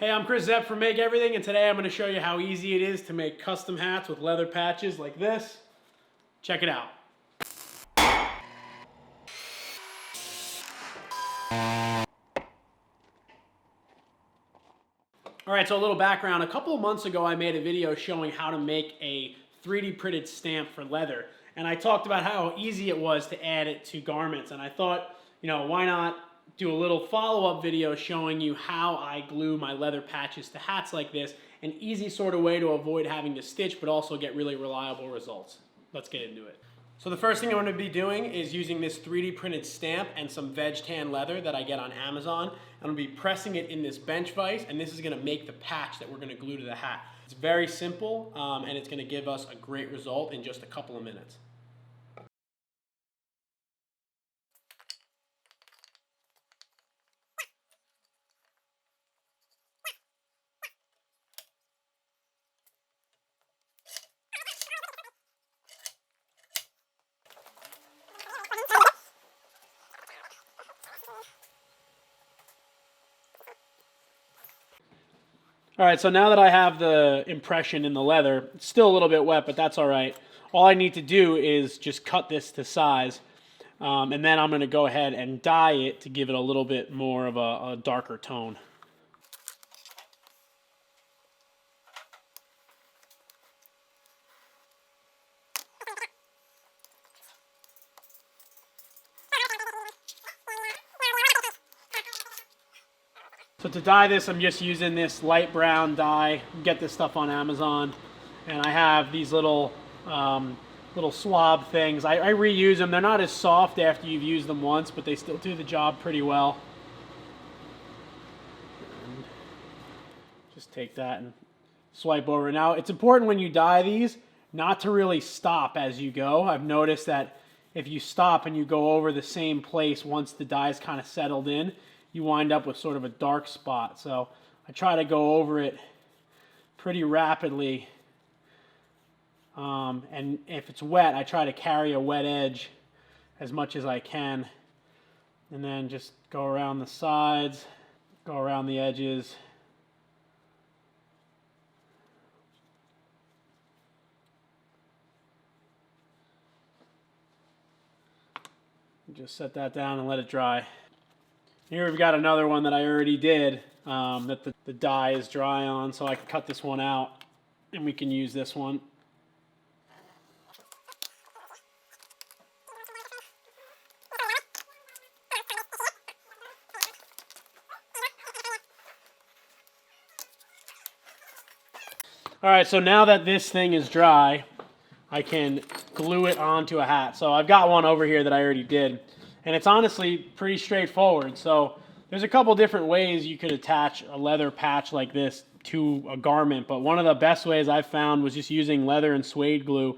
Hey, I'm Chris Zepp from Make Everything, and today I'm going to show you how easy it is to make custom hats with leather patches like this. Check it out. Alright, so a little background. A couple of months ago I made a video showing how to make a 3D printed stamp for leather. And I talked about how easy it was to add it to garments. And I thought, why not do a little follow-up video showing you how I glue my leather patches to hats like this. An easy sort of way to avoid having to stitch, but also get really reliable results. Let's get into it. So the first thing I'm going to be doing is using this 3D printed stamp and some Veg Tan Leather that I get on Amazon. I'm going to be pressing it in this bench vise, and this is going to make the patch that we're going to glue to the hat. It's very simple, and it's going to give us a great result in just a couple of minutes. All right, so now that I have the impression in the leather, it's still a little bit wet, but that's all right. All I need to do is just cut this to size, and then I'm going to go ahead and dye it to give it a little bit more of a darker tone. So to dye this, I'm just using this light brown dye. You get this stuff on Amazon. And I have these little swab things. I reuse them. They're not as soft after you've used them once, but they still do the job pretty well. And just take that and swipe over. Now, it's important when you dye these not to really stop as you go. I've noticed that if you stop and you go over the same place once the dye's kind of settled in, you wind up with sort of a dark spot. So I try to go over it pretty rapidly. And if it's wet, I try to carry a wet edge as much as I can. And then just go around the sides, go around the edges. Just set that down and let it dry. Here we've got another one that I already did that the dye is dry on, so I can cut this one out and we can use this one. Alright, so now that this thing is dry, I can glue it onto a hat. So I've got one over here that I already did. And it's honestly pretty straightforward. So there's a couple different ways you could attach a leather patch like this to a garment. But one of the best ways I've found was just using leather and suede glue.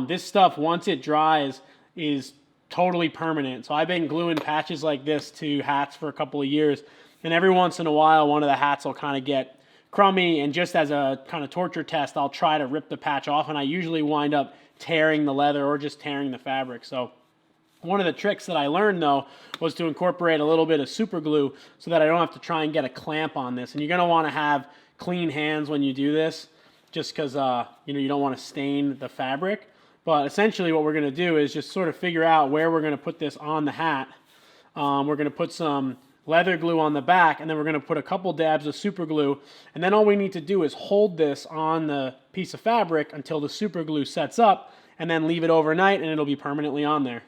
This stuff, once it dries, is totally permanent. So I've been gluing patches like this to hats for a couple of years. And every once in a while, one of the hats will kind of get crummy. And just as a kind of torture test, I'll try to rip the patch off. And I usually wind up tearing the leather or just tearing the fabric. So one of the tricks that I learned, though, was to incorporate a little bit of super glue so that I don't have to try and get a clamp on this. And you're going to want to have clean hands when you do this, just because you don't want to stain the fabric. But essentially what we're going to do is just sort of figure out where we're going to put this on the hat. We're going to put some leather glue on the back, and then we're going to put a couple dabs of super glue. And then all we need to do is hold this on the piece of fabric until the super glue sets up, and then leave it overnight, and it'll be permanently on there.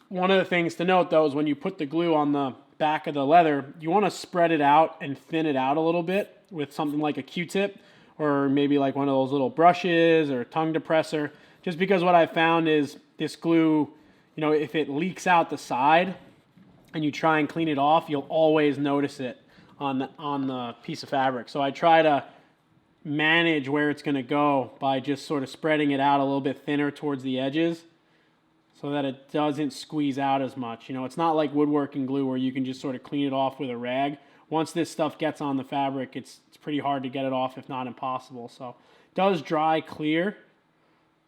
One of the things to note, though, is when you put the glue on the back of the leather, you want to spread it out and thin it out a little bit with something like a Q-tip or maybe like one of those little brushes or tongue depressor. Just because what I found is this glue, if it leaks out the side and you try and clean it off, you'll always notice it on the piece of fabric. So I try to manage where it's going to go by just sort of spreading it out a little bit thinner towards the edges, so that it doesn't squeeze out as much. It's not like woodworking glue where you can just sort of clean it off with a rag. Once this stuff gets on the fabric, it's pretty hard to get it off, if not impossible. So it does dry clear,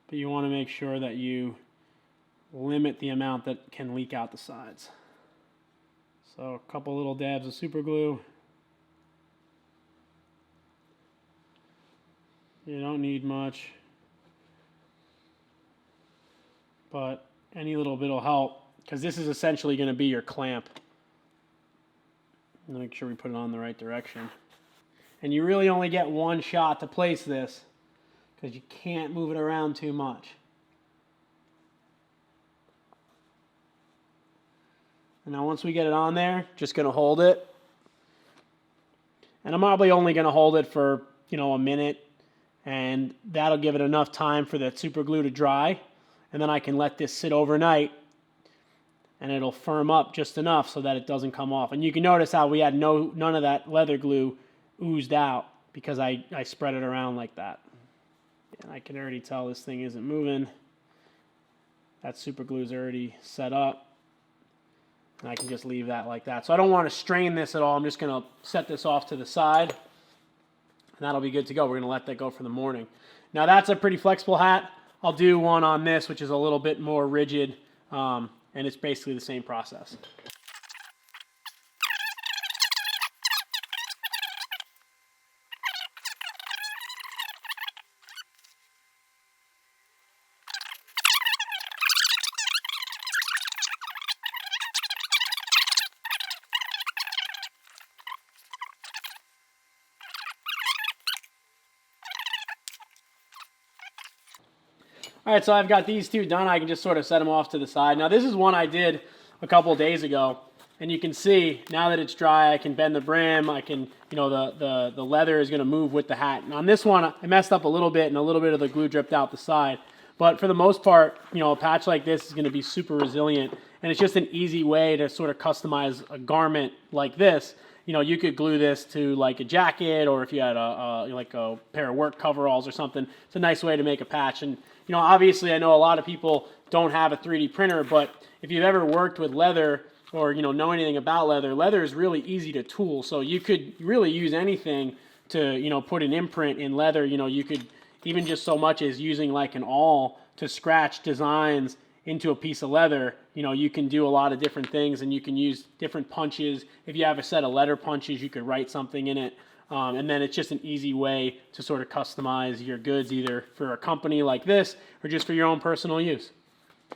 but you want to make sure that you limit the amount that can leak out the sides. So a couple little dabs of super glue. You don't need much, but any little bit will help, because this is essentially going to be your clamp. Make sure we put it on the right direction. And you really only get one shot to place this, because you can't move it around too much. And now once we get it on there, just going to hold it. And I'm probably only going to hold it for, a minute. And that'll give it enough time for the super glue to dry. And then I can let this sit overnight. And it'll firm up just enough so that it doesn't come off. And you can notice how we had none of that leather glue oozed out, because I spread it around like that. And I can already tell this thing isn't moving. That super glue is already set up. And I can just leave that like that. So I don't want to strain this at all. I'm just going to set this off to the side. And that'll be good to go. We're going to let that go for the morning. Now that's a pretty flexible hat. I'll do one on this, which is a little bit more rigid. And it's basically the same process. All right, so I've got these two done. I can just sort of set them off to the side. Now this is one I did a couple of days ago, and you can see now that it's dry, I can bend the brim. I can, the leather is going to move with the hat. And on this one, I messed up a little bit, and a little bit of the glue dripped out the side. But for the most part, a patch like this is going to be super resilient, and it's just an easy way to sort of customize a garment like this. You could glue this to like a jacket, or if you had like a pair of work coveralls or something. It's a nice way to make a patch. And obviously I know a lot of people don't have a 3D printer, but if you've ever worked with leather or know anything about leather, leather is really easy to tool. So you could really use anything to put an imprint in leather. You could even just so much as using like an awl to scratch designs into a piece of leather. You can do a lot of different things, and you can use different punches. If you have a set of letter punches, you could write something in it. And then it's just an easy way to sort of customize your goods, either for a company like this or just for your own personal use.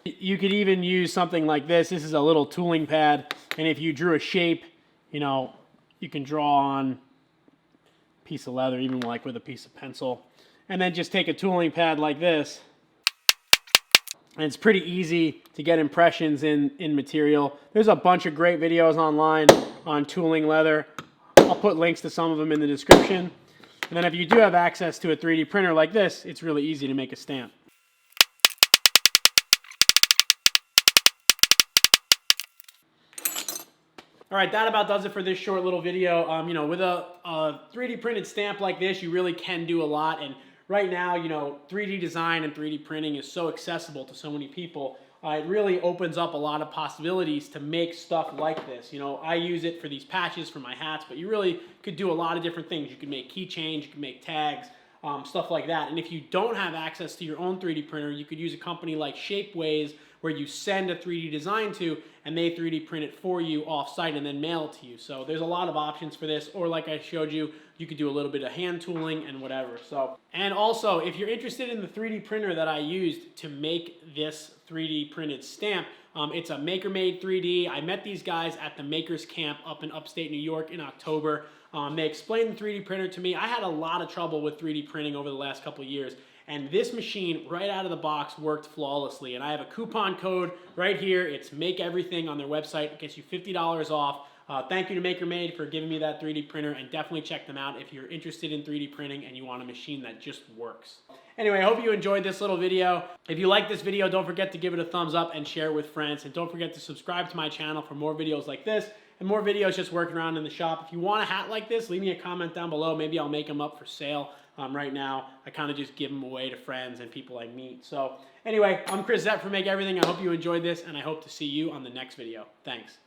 You could even use something like this. This is a little tooling pad, and if you drew a shape, you can draw on a piece of leather, even like with a piece of pencil. And then just take a tooling pad like this. And it's pretty easy to get impressions in material. There's a bunch of great videos online on tooling leather. I'll put links to some of them in the description. And then if you do have access to a 3D printer like this, it's really easy to make a stamp. All right, that about does it for this short little video. With a 3D printed stamp like this, you really can do a lot. And right now, 3D design and 3D printing is so accessible to so many people. It really opens up a lot of possibilities to make stuff like this. I use it for these patches for my hats, but you really could do a lot of different things. You could make keychains, you could make tags, stuff like that. And if you don't have access to your own 3D printer, you could use a company like Shapeways, where you send a 3D design to, and they 3D print it for you off-site and then mail it to you. So there's a lot of options for this, or like I showed you, you could do a little bit of hand tooling and whatever. And also, if you're interested in the 3D printer that I used to make this 3D printed stamp, it's a MakerMade 3D. I met these guys at the Makers Camp up in upstate New York in October. They explained the 3D printer to me. I had a lot of trouble with 3D printing over the last couple of years. And this machine, right out of the box, worked flawlessly. And I have a coupon code right here. It's Make Everything on their website. It gets you $50 off. Thank you to MakerMade for giving me that 3D printer, and definitely check them out if you're interested in 3D printing and you want a machine that just works. Anyway, I hope you enjoyed this little video. If you like this video, don't forget to give it a thumbs up and share it with friends. And don't forget to subscribe to my channel for more videos like this and more videos just working around in the shop. If you want a hat like this, leave me a comment down below. Maybe I'll make them up for sale. Right now, I kind of just give them away to friends and people I meet. So anyway, I'm Chris Zepp for Make Everything. I hope you enjoyed this, and I hope to see you on the next video. Thanks.